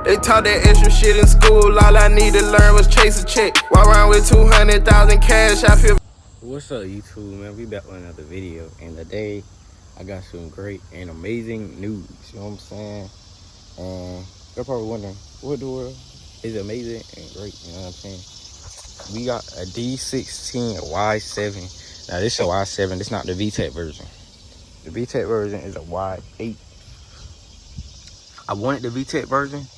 They taught that extra shit in school. All I need to learn was chase a check. Walk around with 200,000 cash. I feel. What's up, YouTube, man? We back with another video, and today I got some great and amazing news. You know what I'm saying? You're probably wondering, what the world is amazing and great? You know what I'm saying? We got a D16 Y7. Now this is a Y7. This is not the VTEC version. The VTEC version is a Y8. I wanted the VTEC version,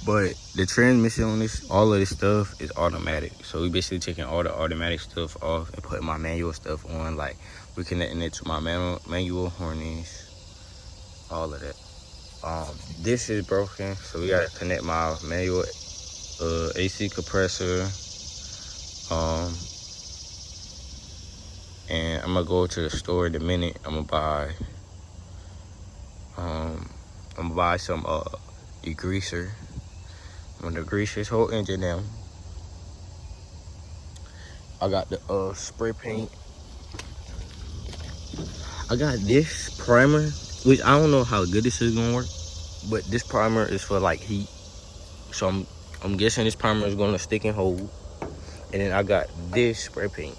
but the transmission on this, all of this stuff is automatic. So we basically taking all the automatic stuff off and putting my manual stuff on. Like we connecting it to my manual harness, all of that. This is broken, so we gotta connect my manual AC compressor. And I'm gonna go to the store in a minute. I'm gonna buy some degreaser. I'm gonna degrease this whole engine down. I got the spray paint. I got this primer, which I don't know how good this is gonna work, but this primer is for like heat. So I'm guessing this primer is gonna stick and hold. And then I got this spray paint.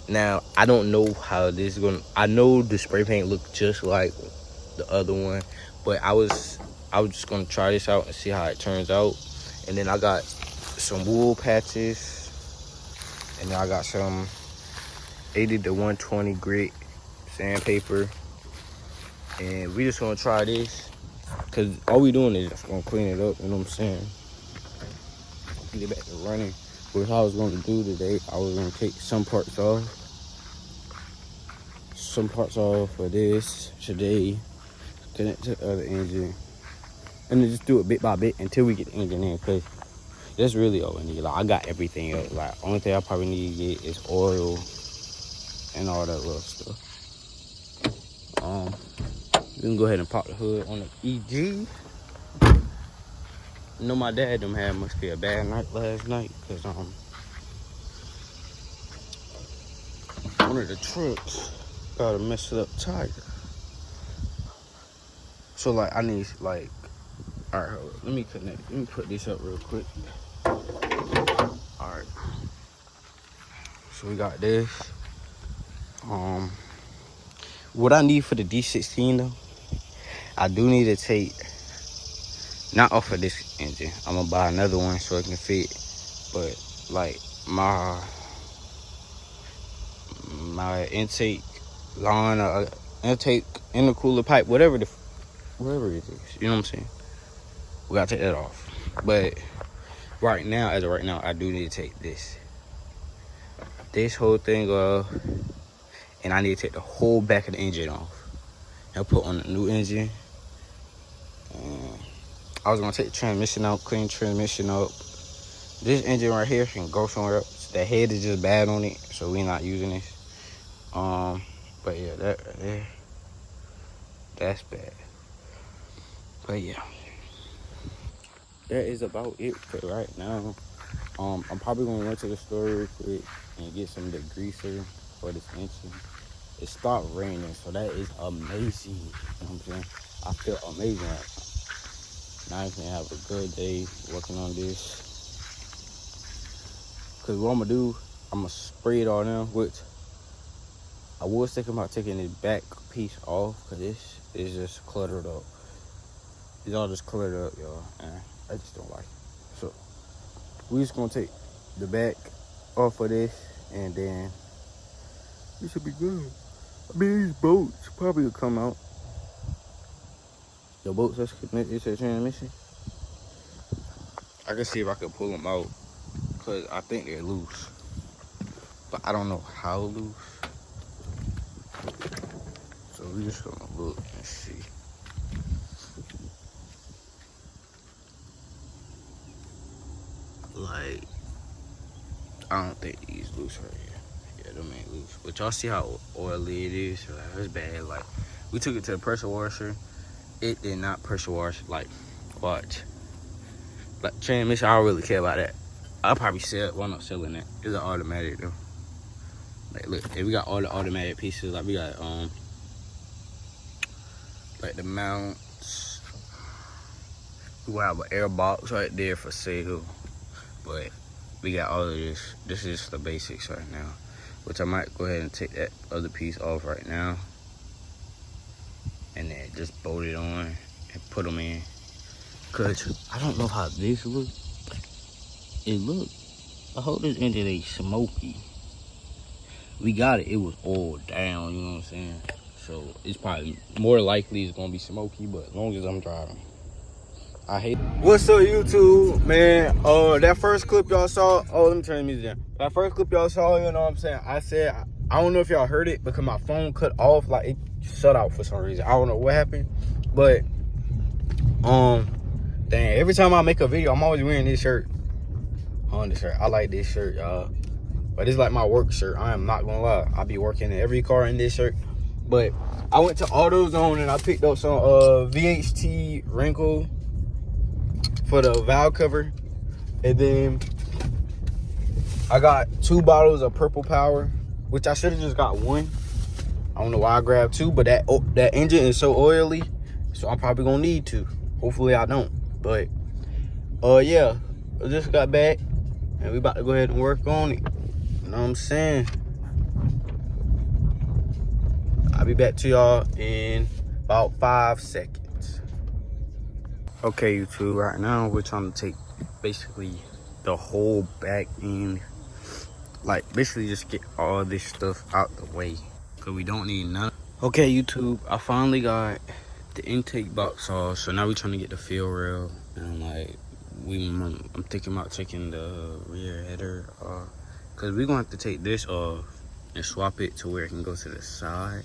Now I don't know how this is gonna. I know the spray paint looked just like the other one, but I was just gonna try this out and see how it turns out. And then I got some wool patches, and then I got some 80 to 120 grit sandpaper, and we just gonna try this because all we doing is just gonna clean it up. You know what I'm saying? Get it back to running. What I was gonna do today, I was gonna take some parts off for this today, connect to the other engine, and then just do it bit by bit until we get the engine in. Cause that's really all we need. Like I got everything else. Like only thing I probably need to get is oil and all that little stuff. We can go ahead and pop the hood on the EG. I know my dad them had must be a bad night last night, cause one of the trucks got a messed up tire. So like I need like, all right, hold up. Let me put this up real quick. All right. So we got this. What I need for the D16 though, I do need to take, not off of this engine. I'm gonna buy another one so it can fit. But like my intake line, intake intercooler pipe, whatever it is. You know what I'm saying? We gotta take that off. But right now, as of right now, I do need to take this whole thing off, and I need to take the whole back of the engine off. I'll put on the new engine. I was gonna take the transmission out, clean the transmission up. This engine right here can go somewhere else. The head is just bad on it, so we're not using this. But yeah, that right there, that's bad. But yeah, that is about it for right now. I'm probably gonna run to the store real quick and get some degreaser for this engine. It stopped raining, so that is amazing. You know what I'm saying? I feel amazing right now. Now I can have a good day working on this. Cause what I'm gonna do, I'm gonna spray it all down, which I was thinking about taking this back piece off, cause this is just cluttered up. It's all just cluttered up, y'all, and I just don't like it. So we just gonna take the back off of this, and then it should be good. I mean, these bolts probably will come out. The bolts that's connected to the transmission, I can see if I can pull them out, because I think they're loose. But I don't know how loose. So we just gonna look and see. Like, I don't think these loose right here. Yeah, them ain't loose. But y'all see how oily it is? Like, it's bad. Like, we took it to the pressure washer. It did not pressure wash. Like, watch. Like, transmission, I don't really care about that. I'll probably sell it. Well, I'm not selling that. It's an automatic though. Like, look, we got all the automatic pieces. Like, we got like the mounts. We will have an air box right there for sale. But we got all of this. This is the basics right now. Which I might go ahead and take that other piece off right now. And then just bolt it on and put them in. Cause I don't know how this looks. It looks. I hope this engine ain't smoky. We got it. It was oiled down, you know what I'm saying? So it's probably more likely it's gonna be smoky, but as long as I'm driving. I hate it. What's up, YouTube, man? That first clip y'all saw, let me turn the music down. That first clip y'all saw, you know what I'm saying? I said, I don't know if y'all heard it because my phone cut off, like it shut out for some reason. I don't know what happened, but, dang, every time I make a video, I'm always wearing this shirt. Honda shirt. I like this shirt, y'all. But it's like my work shirt. I am not gonna lie. I be working in every car in this shirt. But I went to AutoZone and I picked up some VHT wrinkle for the valve cover. And then I got 2 bottles of Purple Power, which I should have just got 1. I don't know why I grabbed 2, but that engine is so oily, so I'm probably gonna need 2. Hopefully I don't. But yeah, I just got back and we about to go ahead and work on it. You know what I'm saying? I'll be back to y'all in about 5 seconds. Okay, YouTube, right now we're trying to take basically the whole back end. Like, basically just get all this stuff out the way. Because we don't need none. Okay, YouTube, I finally got the intake box off. So now we're trying to get the fuel rail. And like, I'm thinking about taking the rear header off. Because we're going to have to take this off and swap it to where it can go to the side.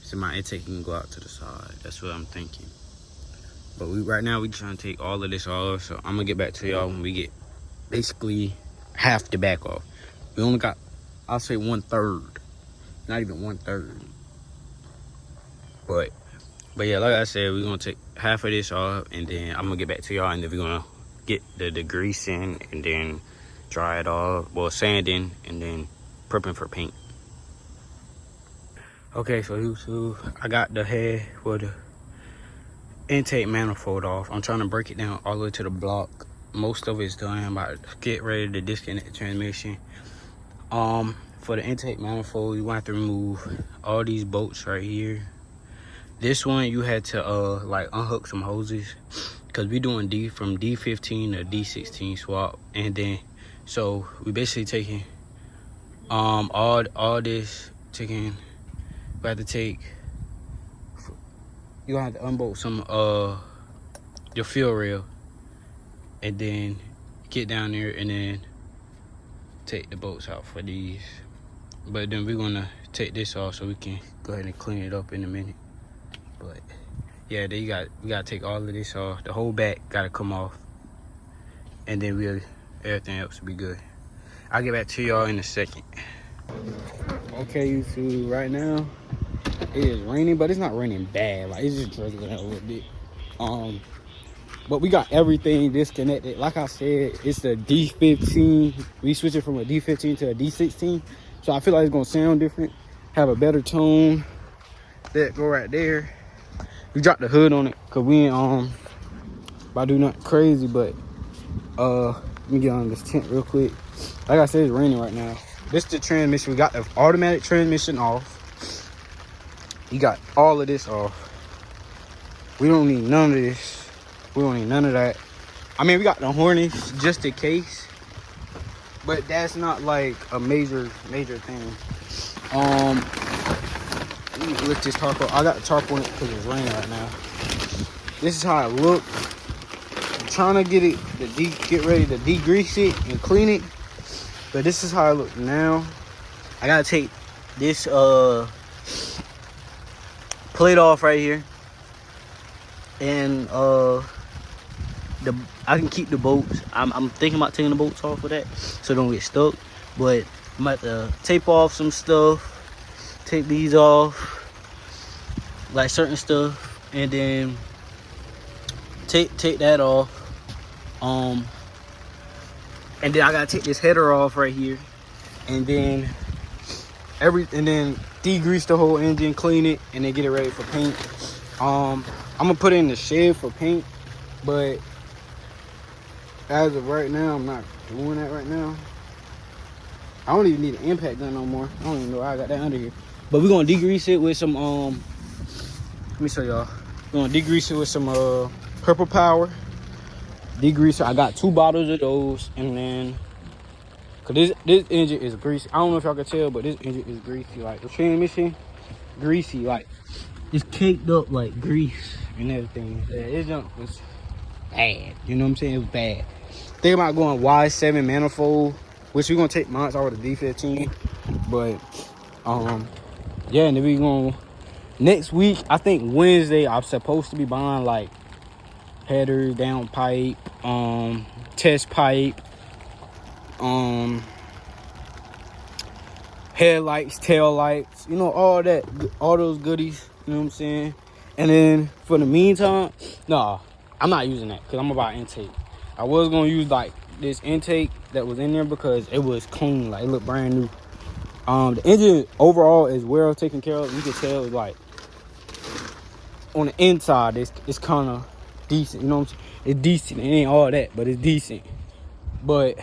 So my intake can go out to the side. That's what I'm thinking. But right now we trying to take all of this off. So I'm gonna get back to y'all when we get basically half the back off. We only got, I'll say 1/3. Not even 1/3. But yeah, like I said, we're gonna take half of this off and then I'm gonna get back to y'all and then we're gonna get the greasing and then dry it off. Well, sanding and then prepping for paint. Okay, so YouTube, I got the head for the intake manifold off. I'm trying to break it down all the way to the block. Most of it's done. I'm about to get ready to disconnect the transmission. For the intake manifold, you want to remove all these bolts right here. This one you had to like unhook some hoses because we doing from D15 to D16 swap, and then so we basically taking all this taking. We have to take. You gonna have to unbolt some your fuel rail, and then get down there and then take the bolts out for these. But then we're gonna take this off so we can go ahead and clean it up in a minute. But yeah, then we gotta take all of this off. The whole back gotta come off, and then everything else will be good. I'll get back to y'all in a second. Okay, YouTube, right now it is raining, but it's not raining bad. Like, it's just drizzling a little bit. But we got everything disconnected. Like I said, it's the D15. We switched it from a D15 to a D16. So I feel like it's gonna sound different, have a better tone. That go right there. We dropped the hood on it because we ain't about to do nothing crazy, but let me get on this tent real quick. Like I said, it's raining right now. This is the transmission. We got the automatic transmission off. You got all of this off. We don't need none of this. We don't need none of that. I mean, we got the harness just in case, but that's not like a major thing. Let me lift this tarp up. I got the tarp on it because it's raining right now. This is how it look. I'm trying to get ready to degrease it and clean it, but this is how it look now. I gotta take this plate off right here, and I can keep the bolts. I'm thinking about taking the bolts off of that so they don't get stuck, but I'm about to tape off some stuff, take these off, like certain stuff, and then take that off. And then I gotta take this header off right here, and then degrease the whole engine, clean it, and then get it ready for paint. I'm gonna put it in the shed for paint, But as of right now, I'm not doing that right now. I don't even need an impact gun no more. I don't even know why I got that under here. But we're gonna degrease it with some let me show y'all. We're gonna degrease it with some purple power degreaser. I got 2 bottles of those, and then cause this engine is greasy. I don't know if y'all can tell, but this engine is greasy. Like the transmission, greasy. Like it's caked up like grease and everything. Yeah, this junk was bad. You know what I'm saying? It was bad. Think about going Y7 manifold, which we're gonna take mine out of the D15. But yeah, and then we gonna next week, I think Wednesday, I'm supposed to be buying like headers, down pipe, test pipe, headlights, tail lights, you know, all that, all those goodies, you know what I'm saying? And then for the meantime, nah, I'm not using that because I'm about intake. I was gonna use like this intake that was in there because it was clean, like it looked brand new. The engine overall is well taken care of. You can tell like on the inside it's kind of decent, you know what I'm saying? It's decent. It ain't all that, but it's decent. But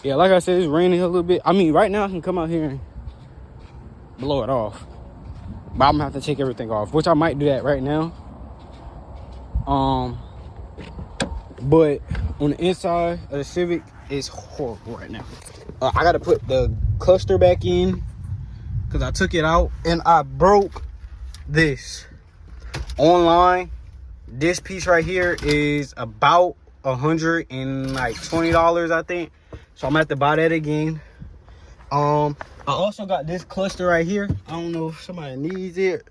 yeah, like I said, it's raining a little bit. I mean, right now I can come out here and blow it off, but I'm gonna have to take everything off, which I might do that right now. But on the inside of the Civic, it's horrible right now. I gotta put the cluster back in because I took it out and I broke this. Online, this piece right here is about $120, I think. So I'm gonna have to buy that again. I also got this cluster right here. I don't know if somebody needs it,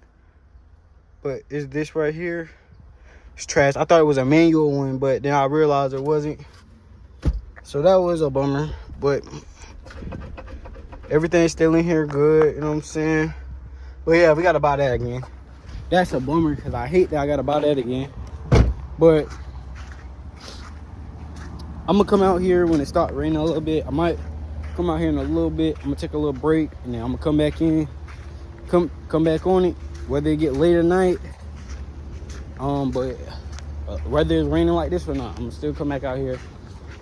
but it's this right here. It's trash. I thought it was a manual one, but then I realized it wasn't. So that was a bummer, but everything's still in here good, you know what I'm saying? But yeah, we gotta buy that again. That's a bummer because I hate that I gotta buy that again. But I'm gonna come out here when it starts raining a little bit. I might come out here in a little bit. I'm gonna take a little break and then I'm gonna come back in, come back on it, whether it get late at night. But whether it's raining like this or not, I'm gonna still come back out here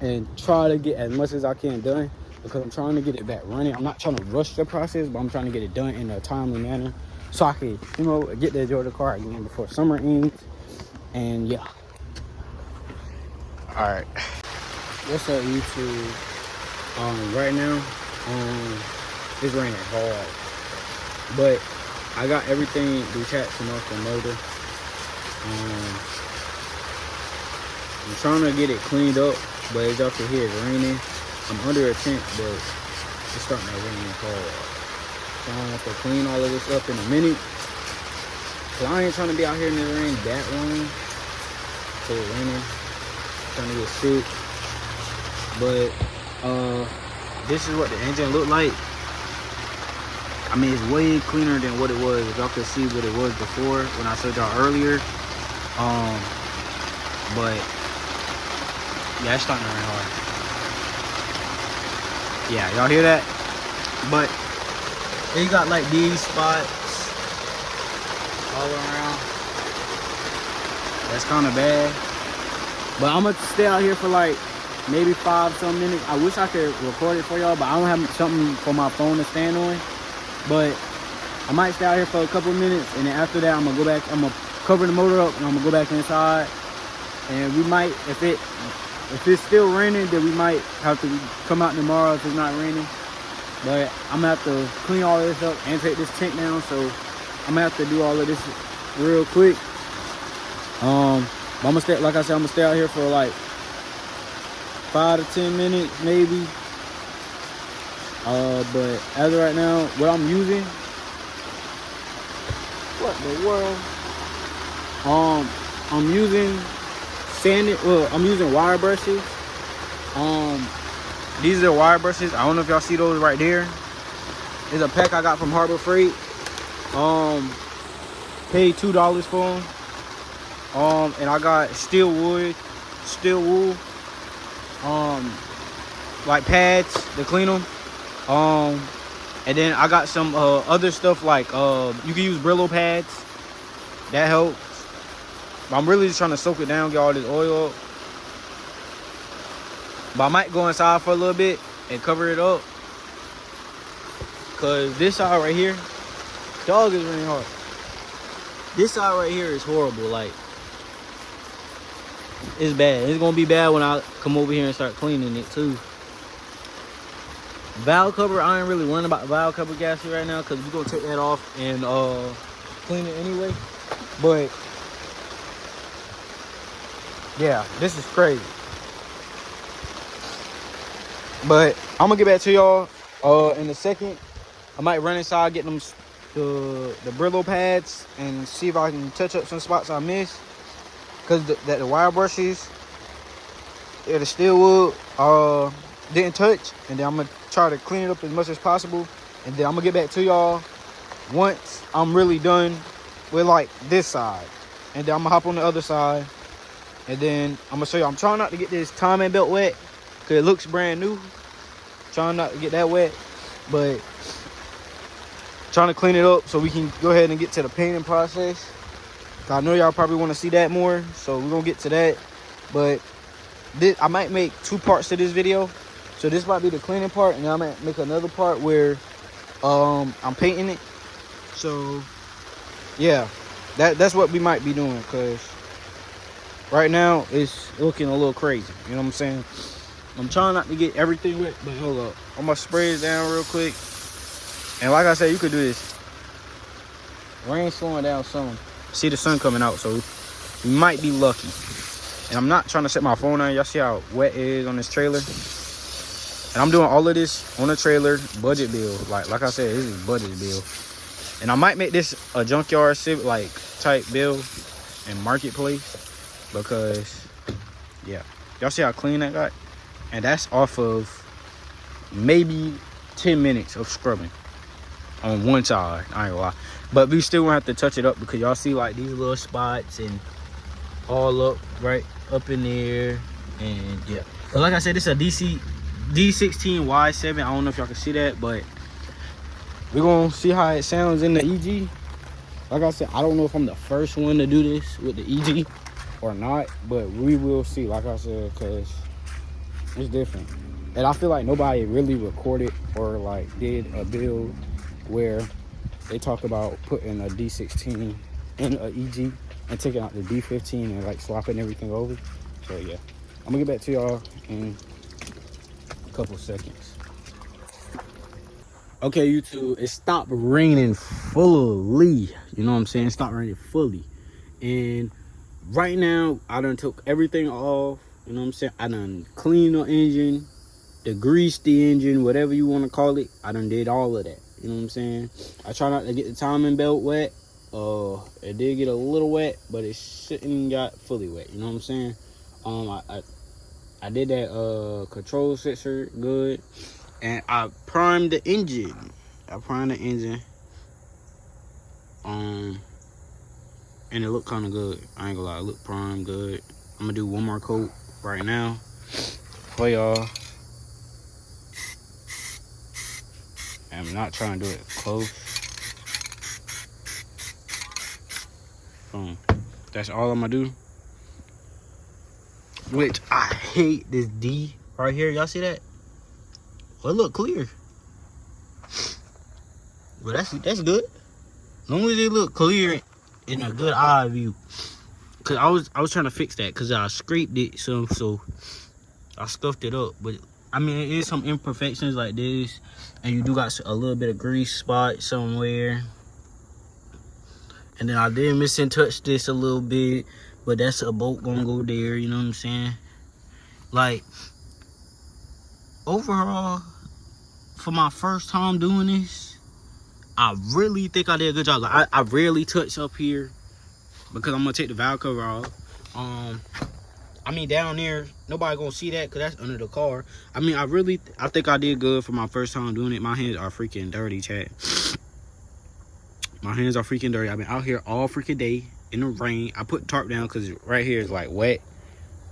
and try to get as much as I can done because I'm trying to get it back running. I'm not trying to rush the process, but I'm trying to get it done in a timely manner so I can, you know, get to enjoy the car again before summer ends. And yeah. All right. What's up, YouTube? Right now, it's raining hard, but I got everything detaching off the motor. I'm trying to get it cleaned up, but as y'all can hear, it's raining. I'm under a tent, but it's starting to rain hard. So I'm gonna have to clean all of this up in a minute. Cause I ain't trying to be out here in the rain that long. So it's raining, trying to get sick. But this is what the engine looked like. I mean, it's way cleaner than what it was. If y'all could see what it was before when I showed y'all earlier. But yeah, it's starting to rain hard. Yeah, y'all hear that? But it got like these spots all around. That's kind of bad. But I'm gonna stay out here for like maybe 5 some minutes. I wish I could record it for y'all, but I don't have something for my phone to stand on. But I might stay out here for a couple of minutes, and then after that I'm gonna go back. I'm gonna cover the motor up and I'm gonna go back inside. And we might, if it's still raining, then we might have to come out tomorrow if it's not raining. But I'm gonna have to clean all this up and take this tent down, so I'm gonna have to do all of this real quick. But I'm gonna stay, like I said, I'm gonna stay out here for like 5 to 10 minutes maybe. But as of right now, what I'm using, what in the world? I'm using sanded, well, I'm using wire brushes. These are wire brushes. I don't know if y'all see those right there. It's a pack I got from Harbor Freight. Paid $2 for them. And I got steel wool, like pads to clean them. And then I got some other stuff like you can use Brillo pads. That helps. I'm really just trying to soak it down, get all this oil up. But I might go inside for a little bit and cover it up. Cause this side right here, dog is really hard. This side right here is horrible. Like, it's bad. It's gonna be bad when I come over here and start cleaning it too. Valve cover, I ain't really worrying about the valve cover gasket right now because we're gonna take that off and clean it anyway. But yeah, this is crazy. But I'm gonna get back to y'all in a second. I might run inside, get them the Brillo pads and see if I can touch up some spots I missed. Cause the wire brushes, the steel wood didn't touch, and then I'm gonna try to clean it up as much as possible, and then I'm gonna get back to y'all once I'm really done with like this side, and then I'm gonna hop on the other side, and then I'm gonna show you. I'm trying not to get this timing belt wet because it looks brand new. Trying not to get that wet, but trying to clean it up so we can go ahead and get to the painting process. I know y'all probably want to see that more, so we're gonna get to that. But I might make 2 parts to this video. So this might be the cleaning part, and then I might make another part where I'm painting it. So yeah, that's what we might be doing, because right now it's looking a little crazy. You know what I'm saying? I'm trying not to get everything wet, but hold up. I'm gonna spray it down real quick. And like I said, you could do this. Rain slowing down some. See the sun coming out, so we might be lucky. And I'm not trying to set my phone on. Y'all see how wet it is on this trailer? And I'm doing all of this on a trailer, budget bill. Like I said, this is budget bill. And I might make this a junkyard like type bill and marketplace, because yeah, y'all see how clean that got? And that's off of maybe 10 minutes of scrubbing on one side. I ain't gonna lie, but we still gonna have to touch it up because y'all see like these little spots and all up right up in there. And yeah, so like I said, this is a D16 Y7. I don't know if y'all can see that, but we're gonna see how it sounds in the EG. Like I said, I don't know if I'm the first one to do this with the EG or not, but we will see. Like I said, because it's different, and I feel like nobody really recorded or like did a build where they talk about putting a D16 in a EG and taking out the D15 and like swapping everything over. So yeah, I'm gonna get back to y'all in a couple seconds. Okay, YouTube, it stopped raining fully. You know what I'm saying? It stopped raining fully, and right now I done took everything off. You know what I'm saying? I done cleaned the engine, degreased the engine, whatever you want to call it. I done did all of that. You know what I'm saying? I try not to get the timing belt wet. It did get a little wet, but it shouldn't got fully wet. You know what I'm saying? I did that control sensor good, and I primed the engine. And it looked kind of good. I ain't gonna lie, it looked primed good. I'm gonna do one more coat right now for y'all. I'm not trying to do it close. That's all I'm gonna do. Which I hate this D right here. Y'all see that? Well, it look clear. But that's good. As long as it look clear in a good eye view. Cause I was trying to fix that because I scraped it some, so I scuffed it up. But I mean, it is some imperfections like this, and you do got a little bit of grease spot somewhere. And then I did miss and touch this a little bit, but that's a bolt gonna go there. You know what I'm saying? Like, overall, for my first time doing this, I really think I did a good job. Like, I rarely touch up here because I'm gonna take the valve cover off. I mean, down there, nobody gonna see that because that's under the car. I mean, I think I did good for my first time doing it. My hands are freaking dirty, chat. My hands are freaking dirty. I've been out here all freaking day in the rain. I put the tarp down because right here is like wet.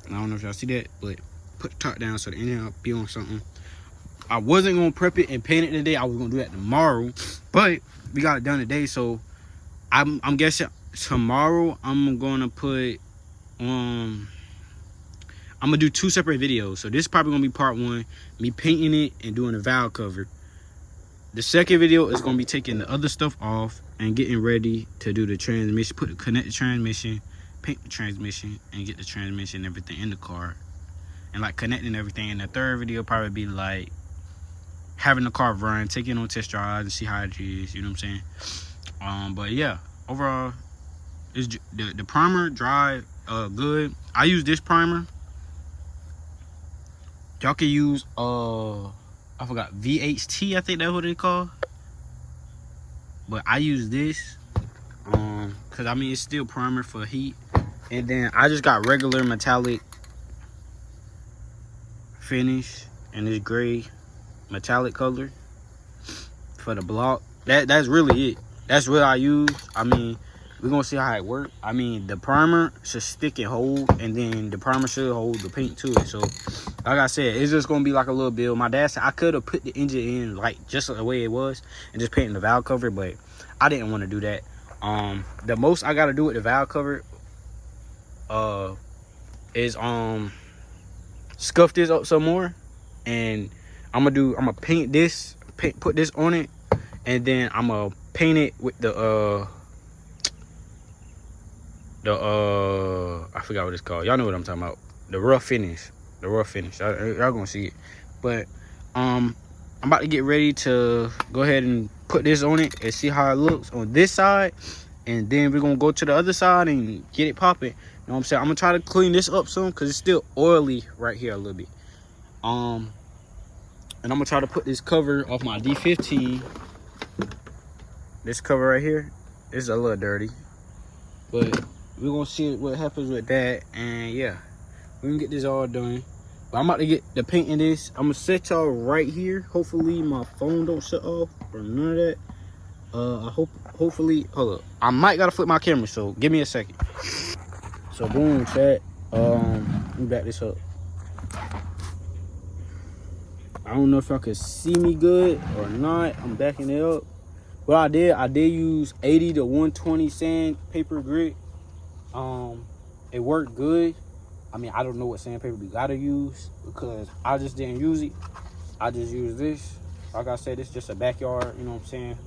I don't know if y'all see that, but put the tarp down so the engine will be on something. I wasn't gonna prep it and paint it today. I was gonna do that tomorrow, but we got it done today. So I'm guessing tomorrow I'm gonna put I'm gonna do 2 separate videos. So this is probably gonna be part 1, me painting it and doing a valve cover. The second video is gonna be taking the other stuff off and getting ready to do the transmission, connect the transmission, paint the transmission, and get the transmission and everything in the car, and like connecting everything. And the third video probably be like having the car run, taking it on test drives and see how it is. You know what I'm saying? But yeah, overall, is the primer dry good. I use this primer. Y'all can use I forgot, D16, I think that's what they call. But I use this because I mean it's still primer for heat. And then I just got regular metallic finish in this gray metallic color for the block. That's really it. That's what I use. I mean, we're gonna see how it works. I mean, the primer should stick and hold, and then the primer should hold the paint to it. So like I said, it's just gonna be like a little build. My dad said I could have put the engine in like just the way it was and just painting the valve cover, but I didn't want to do that. The most I gotta do with the valve cover is scuff this up some more, and I'm gonna paint this, put this on it, and then I'm gonna paint it with the I forgot what it's called. Y'all know what I'm talking about. The rough finish. The rough finish. Y'all gonna see it. But I'm about to get ready to go ahead and put this on it and see how it looks on this side, and then we're gonna go to the other side and get it popping. You know what I'm saying? I'm gonna try to clean this up some because it's still oily right here a little bit. And I'm gonna try to put this cover off my D15. This cover right here is a little dirty, but we're gonna see what happens with that. And yeah, we can get this all done. But I'm about to get the paint in this. I'm gonna set y'all right here. Hopefully my phone don't shut off or none of that. Hopefully, hold up. I might gotta flip my camera, so give me a second. So boom, chat. Let me back this up. I don't know if y'all can see me good or not. I'm backing it up. What I did use 80 to 120 sandpaper grit. It worked good. I mean, I don't know what sandpaper we gotta use because I just didn't use it. I just used this. Like I said, it's just a backyard, you know what I'm saying,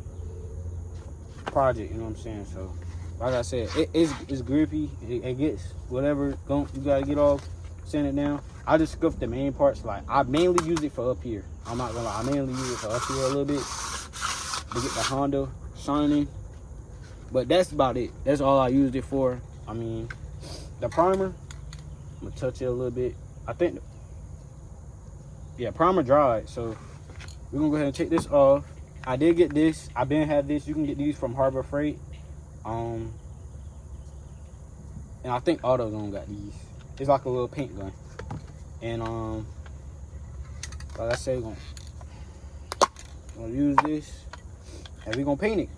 project, you know what I'm saying. So like I said, it's grippy. It gets whatever you gotta get off, sand it down. I just scuffed the main parts. Like I mainly use it for up here. I'm not gonna lie, I mainly use it for up here a little bit to get the Honda shining. But that's about it. That's all I used it for. I mean, the primer, I'm gonna touch it a little bit. I think, yeah, primer dried. So we're gonna go ahead and take this off. I did get this. I've been had this. You can get these from Harbor Freight. And I think AutoZone got these. It's like a little paint gun. And like I said, we're gonna use this and we're gonna paint it.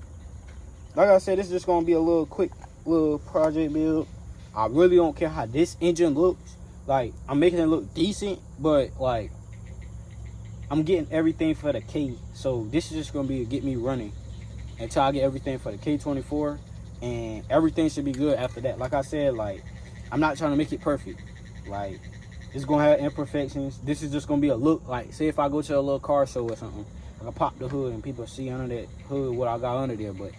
Like I said, this is just gonna be a little quick little project build. I really don't care how this engine looks. Like, I'm making it look decent, but like I'm getting everything for the K. So this is just gonna be get me running until I get everything for the K24, and everything should be good after that. Like I said, like I'm not trying to make it perfect. Like, it's gonna have imperfections. This is just gonna be a look. Like, say if I go to a little car show or something, I can pop the hood and people see under that hood what I got under there. But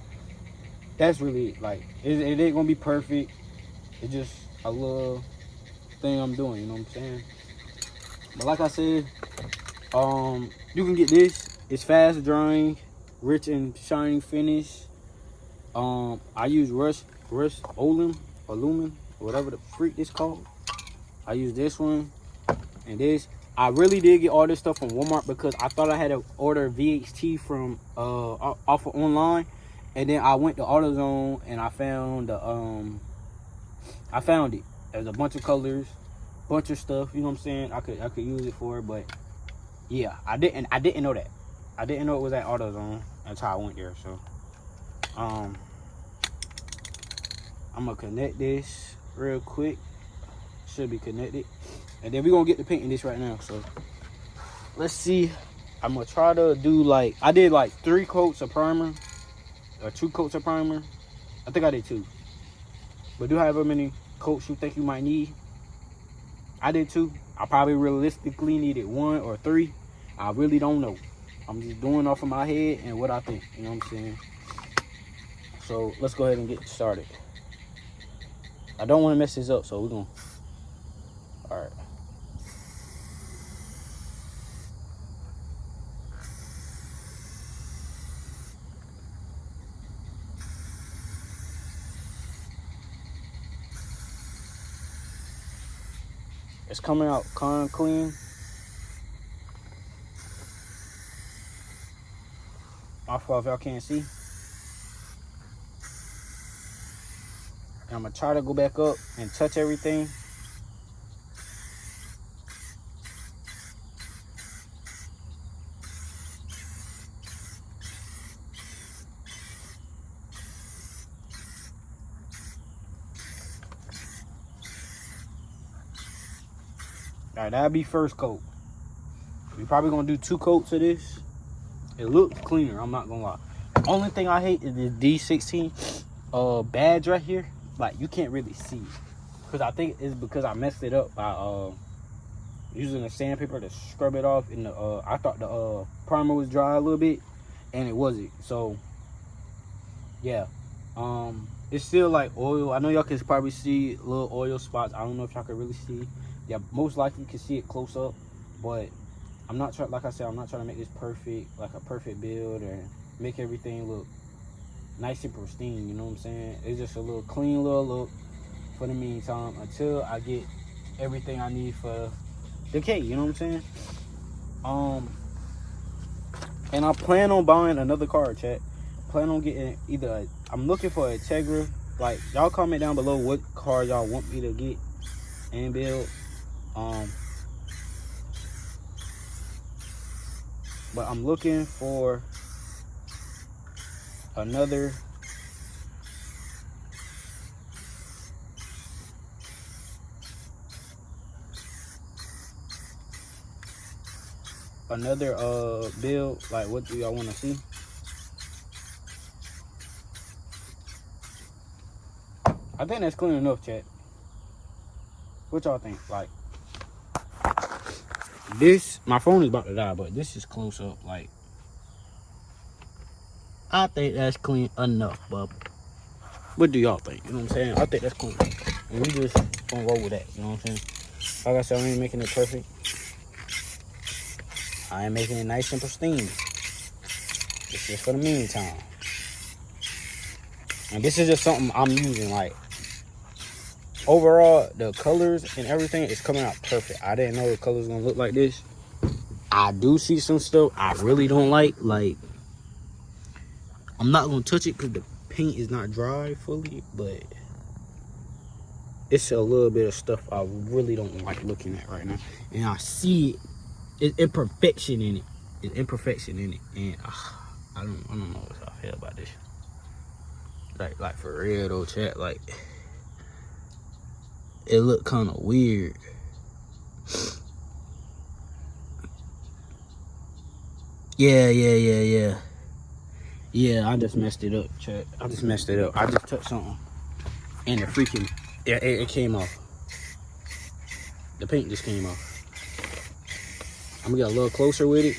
that's really it. Like, it ain't gonna be perfect. It's just a little thing I'm doing, you know what I'm saying? But like I said, you can get this. It's fast drying, rich and shining finish. I use Rust aluminum, whatever the freak it's called. I use this one and this. I really did get all this stuff from Walmart because I thought I had to order VHT from off of online, and then I went to AutoZone and I found the I found it. There's a bunch of colors, bunch of stuff. You know what I'm saying? I could use it for, but yeah, I didn't know that. I didn't know it was at AutoZone. That's how I went there. So I'm gonna connect this real quick. Should be connected, and then we're gonna get the paint in this right now. So let's see. I'm gonna try to do like I did like 3 coats of primer or 2 coats of primer. I think I did 2. But do however many coats you think you might need. I did too. I probably realistically needed 1 or 3. I really don't know. I'm just doing off of my head and what I think. You know what I'm saying? So let's go ahead and get started. I don't want to mess this up, so we're going to. All right. It's coming out kind of clean. My fault if y'all can't see. And I'm going to try to go back up and touch everything. All right, that'll be first coat. We're probably gonna do 2 coats of this. It looks cleaner, I'm not gonna lie. Only thing I hate is the D16 badge right here. Like, you can't really see it. Because I think it's because I messed it up by using the sandpaper to scrub it off. And I thought the primer was dry a little bit, and it wasn't. So, yeah. It's still like oil. I know y'all can probably see little oil spots. I don't know if y'all can really see. Yeah, most likely you can see it close up, but I'm not trying. Like I said, I'm not trying to make this perfect, like a perfect build, or make everything look nice and pristine. You know what I'm saying? It's just a little clean little look for the meantime until I get everything I need for the cake. You know what I'm saying? And I plan on buying another car, chat. Plan on getting either I'm looking for a Tegra. Like, y'all comment down below what car y'all want me to get and build. But I'm looking for another build. Like, what do y'all want to see? I think that's clean enough, chat. What y'all think? Like, this, my phone is about to die, but this is close up. Like, I think that's clean enough, bub. What do y'all think? You know what I'm saying? I think that's cool. And we just gonna roll with that. You know what I'm saying? Like I said, I ain't making it perfect. I ain't making it nice and pristine. It's just for the meantime. And this is just something I'm using. Like, overall, the colors and everything is coming out perfect. I didn't know the colors gonna look like this. I do see some stuff I really don't like. Like, I'm not gonna touch it because the paint is not dry fully, but it's a little bit of stuff I really don't like looking at right now. And I see it. It's imperfection in it. It's imperfection in it. And I don't know what I feel about this. Like for real though, chat. Like, it looked kind of weird. Yeah, I just messed it up, chat. I just messed it up. I just touched something, and it came off. The paint just came off. I'm gonna get a little closer with it.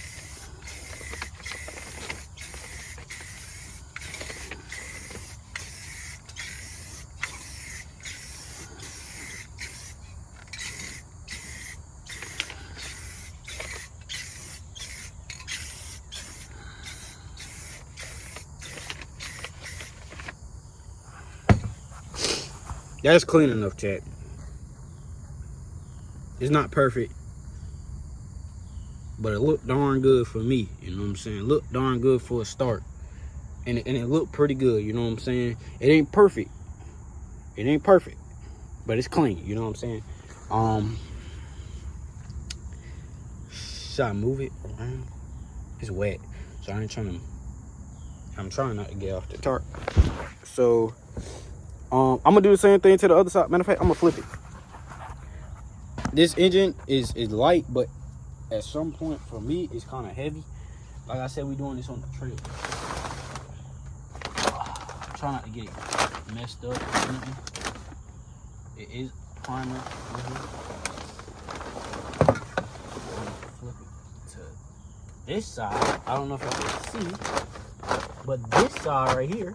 That's clean enough, chat. It's not perfect, but it looked darn good for me. You know what I'm saying? Looked darn good for a start. And it looked pretty good, you know what I'm saying? It ain't perfect. It ain't perfect, but it's clean, you know what I'm saying? Should I move it around? It's wet, so I'm trying not to get off the tarp. So, I'm gonna do the same thing to the other side. Matter of fact, I'm gonna flip it. This engine is light, but at some point for me, it's kind of heavy. Like I said, we doing this on the trail. Try not to get it messed up or anything. It is primer. Flip it to this side. I don't know if y'all can see, but this side right here.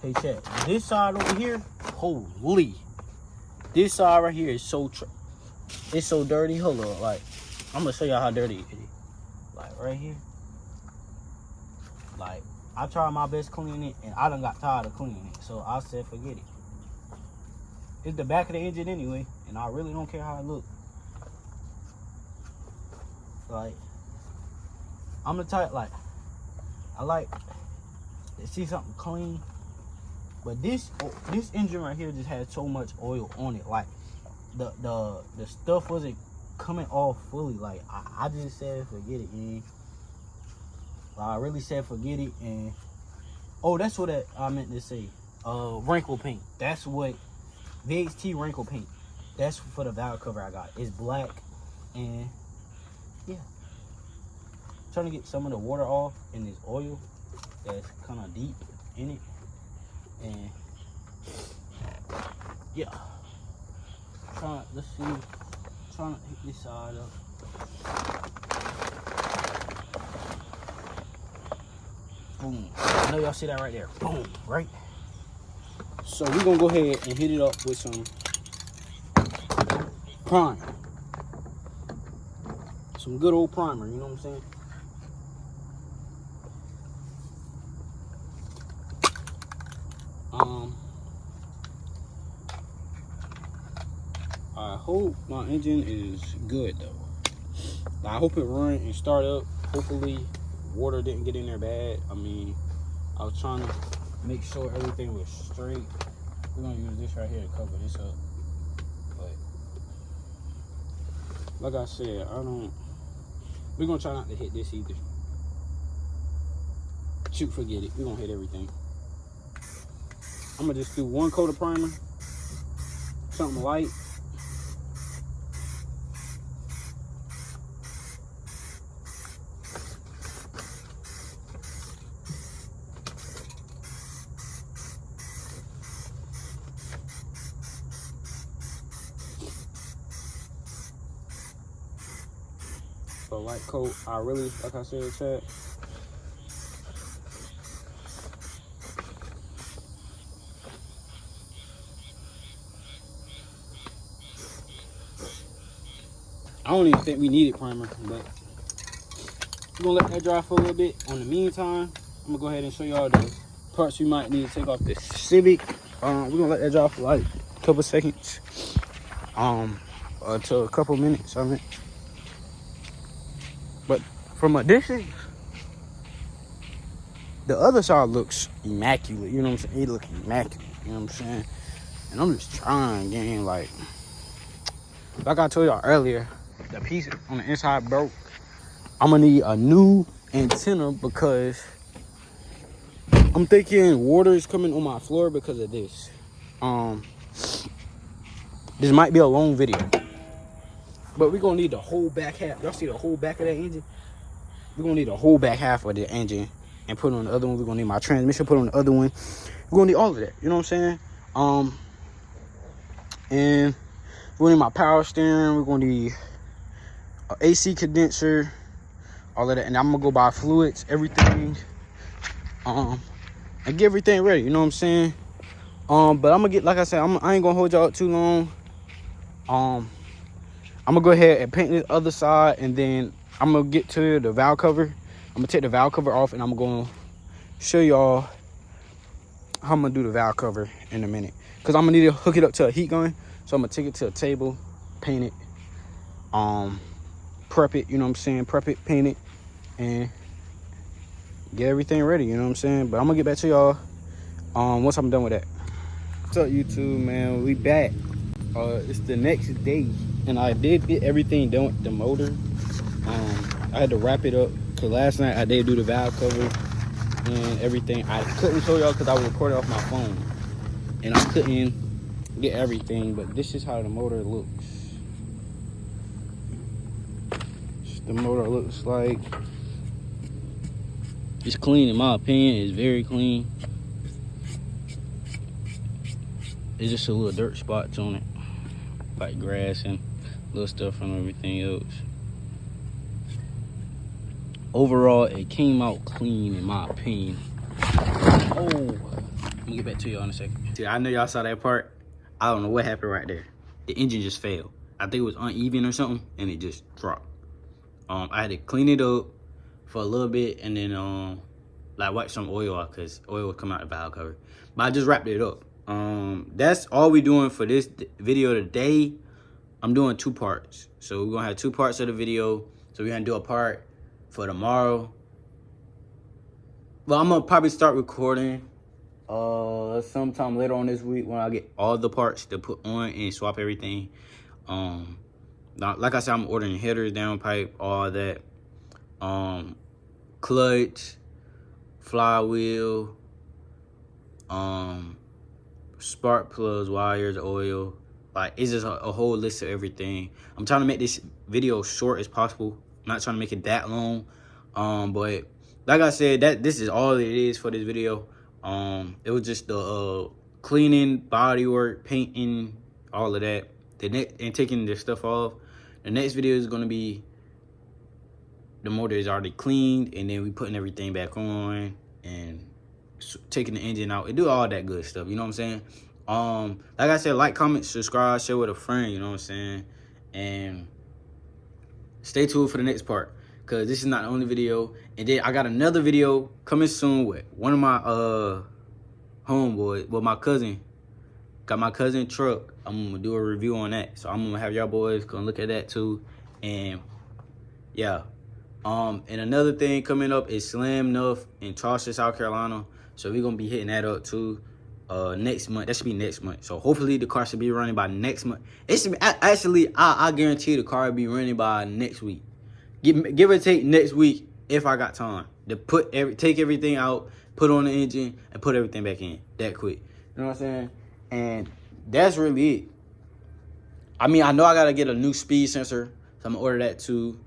Hey, check. This side over here, holy. This side right here is it's so dirty. Hold on, like, I'm gonna show y'all how dirty it is. Like, right here. Like, I tried my best cleaning it, and I done got tired of cleaning it. So I said, forget it. It's the back of the engine anyway, and I really don't care how it looks. Like, I'm the type, like, I like to see something clean. But this engine right here just had so much oil on it. Like, the stuff wasn't coming off fully. Like, I just said forget it, man. I really said forget it. And oh, that's what I meant to say. Wrinkle paint. That's what D16 wrinkle paint. That's for the valve cover I got. It's black, and yeah, trying to get some of the water off in this oil that's kind of deep in it. And yeah, let's see, trying to hit this side up. Boom. I know y'all see that right there. Boom, right? So we're gonna go ahead and hit it up with some prime. Some good old primer, you know what I'm saying? I hope my engine is good though. I hope it run and start up. Hopefully water didn't get in there bad. I mean, I was trying to make sure everything was straight. We're gonna use this right here to cover this up. But like I said, we're gonna try not to hit this either. Shoot, forget it. We're gonna hit everything. I'm gonna just do one coat of primer, something light. So light coat, I really, like I said, chat. I don't even think we needed primer, but we're gonna let that dry for a little bit. On the meantime, I'm gonna go ahead and show y'all the parts we might need to take off this Civic. We're gonna let that dry for like a couple seconds, to a couple minutes. I mean, but from a distance, the other side looks immaculate. You know what I'm saying? It looks immaculate. You know what I'm saying? And I'm just trying, gang. Like I told y'all earlier, the piece on the inside broke. I'm gonna need a new antenna because I'm thinking water is coming on my floor because of this. This might be a long video, but we're gonna need the whole back half. Y'all see the whole back of that engine? We're gonna need the whole back half of the engine and put it on the other one. We're gonna need my transmission put on the other one. We're gonna need all of that. You know what I'm saying? And we're gonna need my power steering. We're gonna need an AC condenser, all of that. And I'm gonna go buy fluids, everything, and get everything ready. You know what I'm saying? But I'm gonna get, like I said, I ain't gonna hold y'all up too long. I'm gonna go ahead and paint the other side, and then I'm gonna get to the valve cover. I'm gonna take the valve cover off, and I'm gonna show y'all how I'm gonna do the valve cover in a minute. Cause I'm gonna need to hook it up to a heat gun. So I'm gonna take it to a table, paint it, prep it, you know what I'm saying? Prep it, paint it, and get everything ready, you know what I'm saying? But I'm gonna get back to y'all once I'm done with that. What's up, YouTube, man? We back. It's the next day, and I did get everything done with the motor. I had to wrap it up, cause last night I did do the valve cover and everything. I couldn't show y'all cause I was recording off my phone, and I couldn't get everything, but this is how the motor looks. The motor looks like. It's clean in my opinion. It's very clean. It's just a little dirt spots on it, like grass and little stuff and everything else. Overall, it came out clean in my opinion. Oh, I'm gonna get back to y'all in a second. See, I know y'all saw that part. I don't know what happened right there. The engine just failed. I think it was uneven or something, and it just dropped. I had to clean it up for a little bit, and then like wipe some oil off, because oil would come out the valve cover. But I just wrapped it up. That's all we doing for this video today. I'm doing 2 parts, so we're gonna have 2 parts of the video. So we're gonna do a part for tomorrow. Well, I'm gonna probably start recording sometime later on this week when I get all the parts to put on and swap everything. Like I said, I'm ordering headers, downpipe, all that. Clutch, flywheel, spark plugs, wires, oil. Like, it's just a whole list of everything. I'm trying to make this video short as possible. I'm not trying to make it that long. But like I said, this is all it is for this video. It was just the cleaning, body work, painting, all of that. And taking this stuff off. The next video is gonna be the motor is already cleaned, and then we putting everything back on and taking the engine out and do all that good stuff. You know what I'm saying? Like I said, like, comment, subscribe, share with a friend. You know what I'm saying? And stay tuned for the next part, because this is not the only video. And then I got another video coming soon with one of my homeboys, well, my cousin. Got my cousin truck. I'm gonna do a review on that. So I'm gonna have y'all boys come look at that too. And yeah. And another thing coming up is Slam Nuff in Charleston, South Carolina. So we're gonna be hitting that up too. Next month. That should be next month. So hopefully the car should be running by next month. It should be, actually, I guarantee the car will be running by next week. Give or take next week if I got time to take everything out, put on the engine, and put everything back in that quick. You know what I'm saying? And that's really it. I mean, I know I gotta get a new speed sensor, so I'm gonna order that too.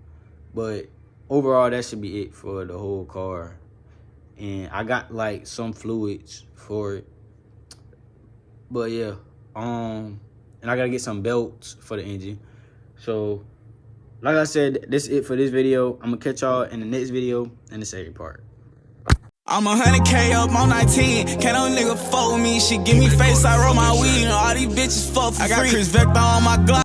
But overall, that should be it for the whole car. And I got like some fluids for it. But yeah, and I gotta get some belts for the engine. So, like I said, this is it for this video. I'm gonna catch y'all in the next video in the second part. I'm 100K up on 19. Can't no nigga fuck with me. She give me face, I roll my weed. And all these bitches fuck for free. I got Chris Vector on my Glock.